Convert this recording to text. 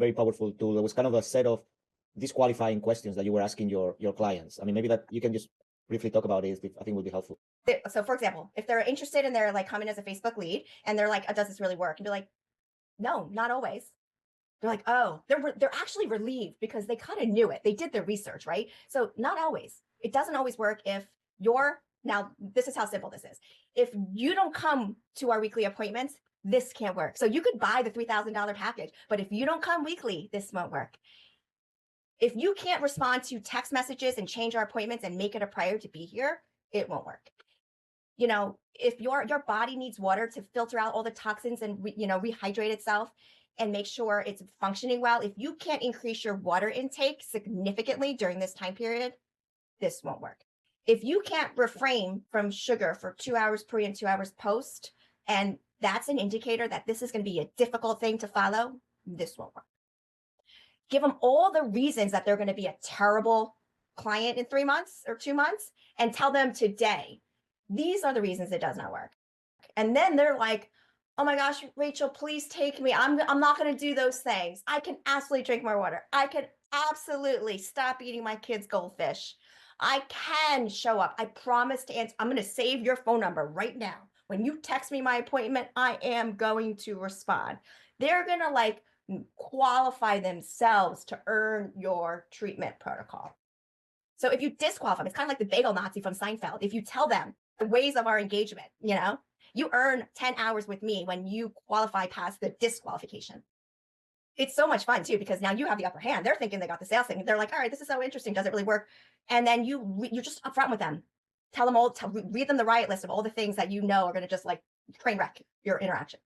very powerful tool. It was kind of a set of disqualifying questions that you were asking your clients. I mean, maybe that you can just briefly talk about it. I think would be helpful. So for example, if they're interested and they're like coming as a Facebook lead and they're like, oh, does this really work? And be like, no, not always. They're like, oh, they're actually relieved because they kind of knew it. They did their research, right? So not always. It doesn't always work if now this is how simple this is. If you don't come to our weekly appointments, this can't work. So you could buy the $3,000 package, but if you don't come weekly, this won't work. If you can't respond to text messages and change our appointments and make it a priority to be here, it won't work. You know, if your body needs water to filter out all the toxins and rehydrate itself and make sure it's functioning well, if you can't increase your water intake significantly during this time period, this won't work. If you can't refrain from sugar for 2 hours pre and 2 hours post, and that's an indicator that this is going to be a difficult thing to follow, this won't work. Give them all the reasons that they're going to be a terrible client in 3 months or 2 months, and tell them today, these are the reasons it does not work. And then they're like, oh my gosh, Rachel, please take me. I'm not going to do those things. I can absolutely drink more water. I can absolutely stop eating my kids' goldfish. I can show up. I promise to answer. I'm going to save your phone number right now. When you text me my appointment, I am going to respond. They're going to like qualify themselves to earn your treatment protocol. So if you disqualify them, it's kind of like the bagel Nazi from Seinfeld. If you tell them the ways of our engagement, you earn 10 hours with me when you qualify past the disqualification. It's so much fun too, because now you have the upper hand. They're thinking they got the sales thing. They're like, all right, this is so interesting. Does it really work? And then you're just upfront with them. Tell them read them the riot list of all the things that are going to just like train wreck your interactions.